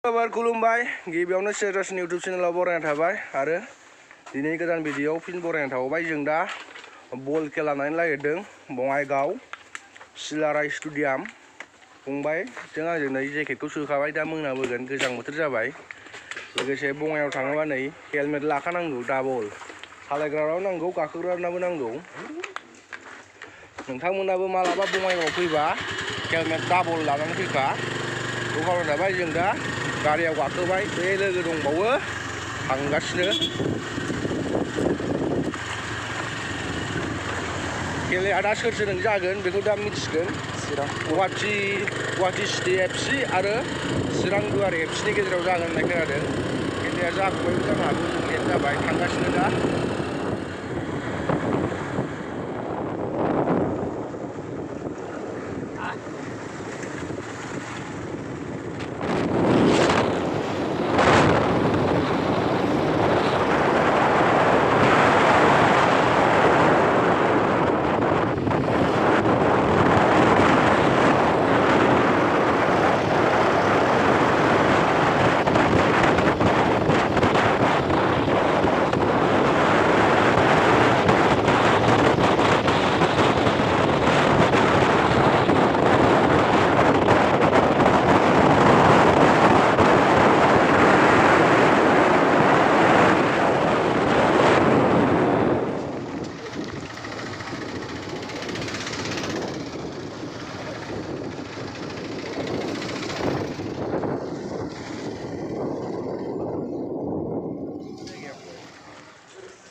Kabar खुलुमबाय गिबियावनो सेरासनि YouTube चेनेलाव बरायना थाबाय आरो दिनै गोदान भिडिअआव फिन बरायना थाबाय जों दा बल खेला नायनो नागिरदों बङाइगाव चिलाराइ स्टुडियाम फंबाय जों आंजों नै जेकेटखौ सोखाबाय दा मोनाबोगोन गोजां बोथोर जाबाय लोगोसे बङाइगाव थाङोबा नै हेलमेट लाखानांगौ डाबल सालायग्रानाबो नांगौ गाखोग्रानाबो नांगौ नोंथांमोनाबो मालाबा बङाइगाव फैबा हेलमेट डाबल लानानै फैखा दखानाव थाबाय जों दा गारियाव गाखोबाय बे लोगो दंबावो थांगासिनो खेलाया दा सोर सोरजों जागोन बेखौ दा मिथिगोन गुवाहाटी सिटी FC आरो चिरां दुवार FCनि गेजेराव जागोन होननाय खोनादों खेलाया जाखाबायबो जानो हागौ लेट जाबाय थांगासिनो दा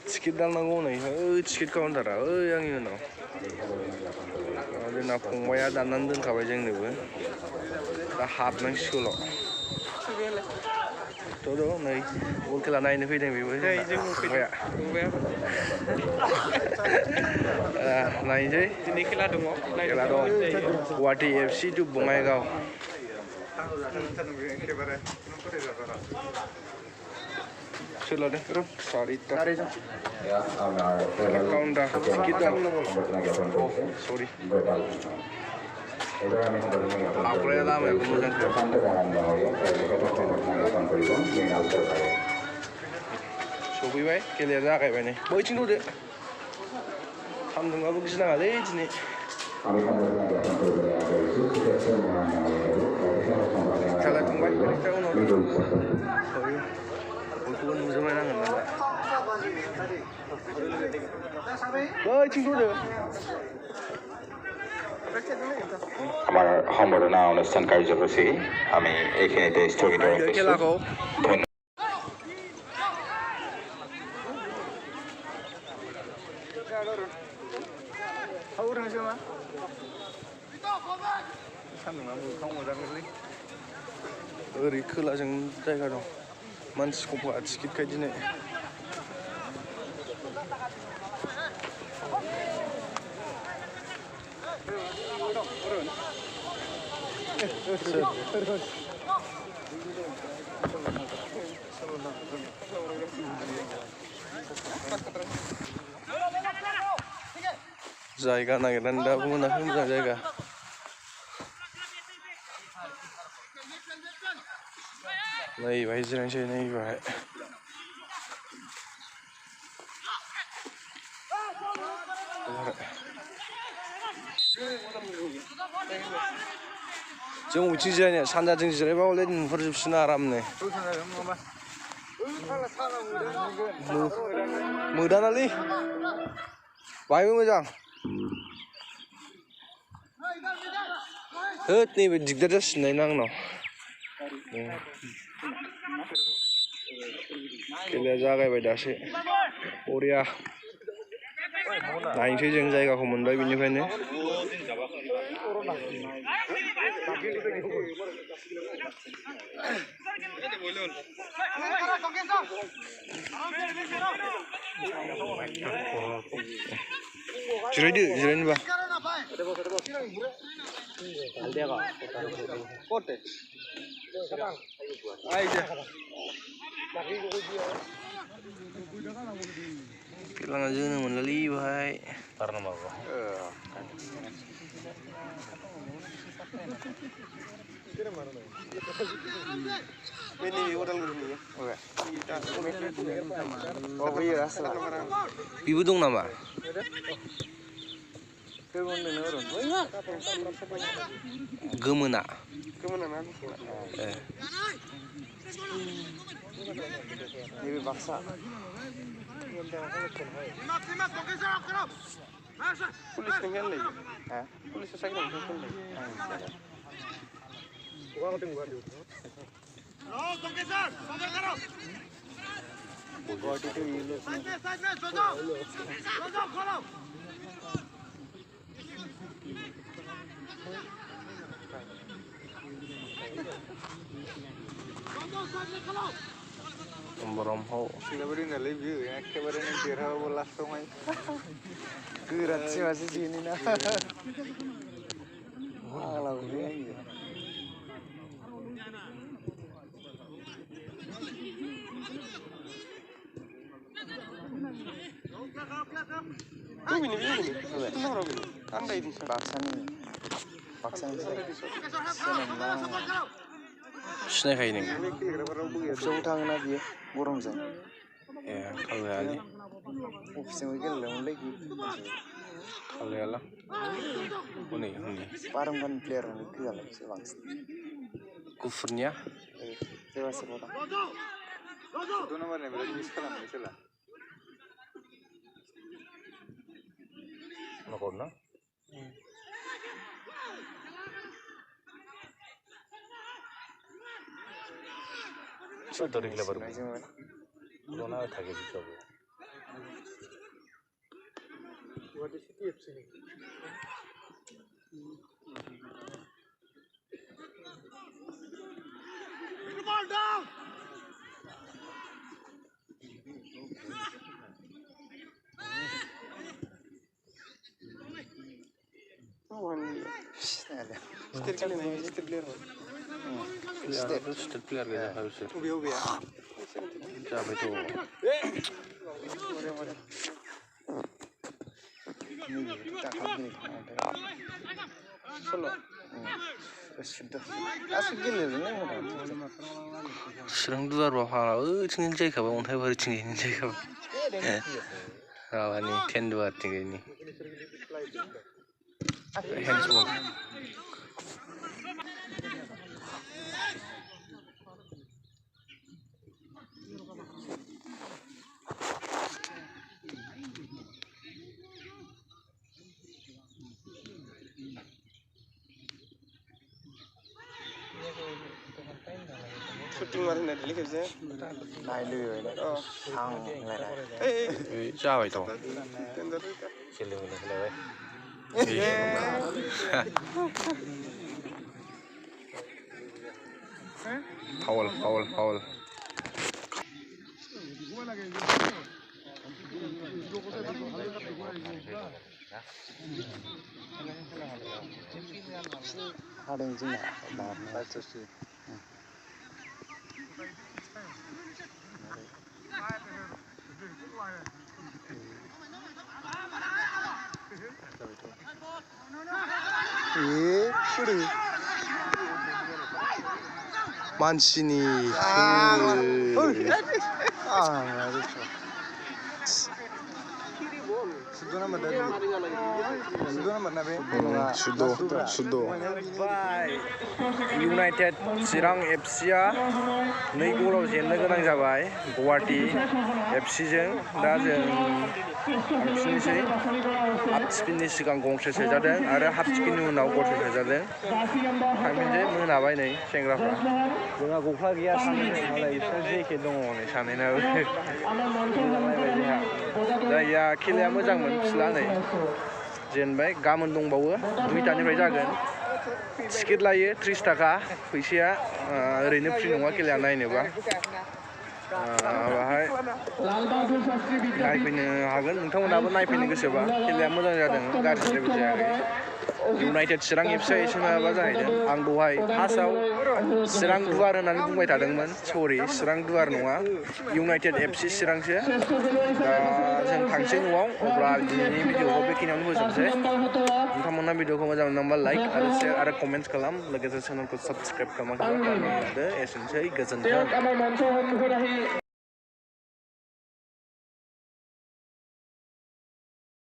टिकेट दाननांगौ नै टिकेट काउन्टारा आंनि उनाव जोंना फंबाया दाननानै दोनखाबाय जोंनोबो दा हाबनांसिगौल' नै बल खेला नायनो फैदों बेबो फंबाया नायनोसै दिनै खेला दं गुवाहाटी FC टु Bongaigaon Chilarai, Sarita. Kaunda, kita. Oh, sorry. Apa yang lama ya kemudian? Sobi bay, kelihatan tak kayak ini. Boy cinggu deh. Kamu nggak bagus nggak deh ini. Kalau tunggu mereka udah. Bukan musuh mana nggak ada. Boy cinggu deh. আমার সম্বর্ধনা অনুষ্ঠান কার্যসূচী আমি এইখিনিতে স্থগিত রাখিছো ओरै खोलाजों जायगा दं मानसि खमफा टिकेट खायदिनो जायगा नागिरनानै दाबो मोनाखै मोजां जायगा नै बाहाय जिरायनोसै नै बाहाय जों बबेथिं जिरायनो सानजाथिं जिरायबा हले नुहुरजोबसिनो आरामनो मोदानालै बाहायबो मोजां होद नैबे दिगदार जासिननाय ना आंनाव खेलाया जागायबाय दासो बरिया नायनोसै जों जायगाखौ मोनबाय बिनिफ्रायनो जिरायदो जिरायनोबा Kelang aja nih meneli bahai. Karena mau. Kira mana? Bibu dong nama? Gemena. Ini baksa. Polis tinggal lagi. Polis saya tinggal lagi. Gua tunggu dulu. Guwahati itu ini. Romho. Silabari nalai view ya, kemarin yang dirah bola semai. Gerak sih masih sini nah. Malah ini. Ini. Tenang Robin. Anda ini paksa nih. Siapa ini? Jauh tangan aja, borong sih. Ya, kalau ada. Semua lagi. Kalau ada. Ini. Parang kan player ini kira lagi sebang. Kufurnya? Sewa. Itu nomornya berarti misalnya misalnya. Nakona? Dari lebar. Corona থাকে কি হবে? What is it sini? Ball down. Step player gitu harusnya. Ubi ya. Siapa itu? Chirang Duar bawa, cingin cek apa? Untai baru cingin cek apa? Ini 10 Duar tinggal ini. Handsome. Shooting marin ada lagi sih. Naidwng. Oh, hang lele. Siapa itu? Chilarai. Paul. Ada yang cina, baca sih. Mancini. Sudo. United Chirang FC-a 2-0 जेननो गोनां जाबाय गुवाहाटी FC-जों दा जों थांफिननोसै half स्पिननि सिगां गंसे सोजादों आरो half स्पिननि उनाव गरसे सोजादों थांफिनसै मोनाबाय नै सेंग्राफ्रा जोंहा गस्ला गैया मालाय बिसोर जेके दङ नै सानैनाबो मोजांलायबाय जोंहा जायहा खेलाया मोजांमोन फिसला नै जेनबाय गाबोन दंबावो 2टानिफ्राय जागोन टिकेट लायो 30 थाखा फैसाया ओरैनो फ्रि नङा खेलाया नायनोबा बाहाय नायफैनो हागोन नोंथांमोनाबो नायफैनो गोसोबा खेलाया मोजां जादों गाज्रि जेबो जायाखै इउनाइटेड चिरां एफसि एसे माबा जाहैदों आं दहाय फार्स्टआव चिरां दुवार होननानै बुंबाय थादोंमोन सरि चिरां दुवार नङा इउनाइटेड एफसि चिरांसो दा जों थांसै न'आव अब्ला दिनैनि भिडिअखौ बेखिनियावनो फोजोबसै नोंथांमोना भिडिअखौ मोजां मोनदोंबा लाइक आरो शेयार आरो कमेन्ट खालाम लोगोसे चेनेलखौ साबस्क्राइब खालामना एसेनोसै गोजोन्थों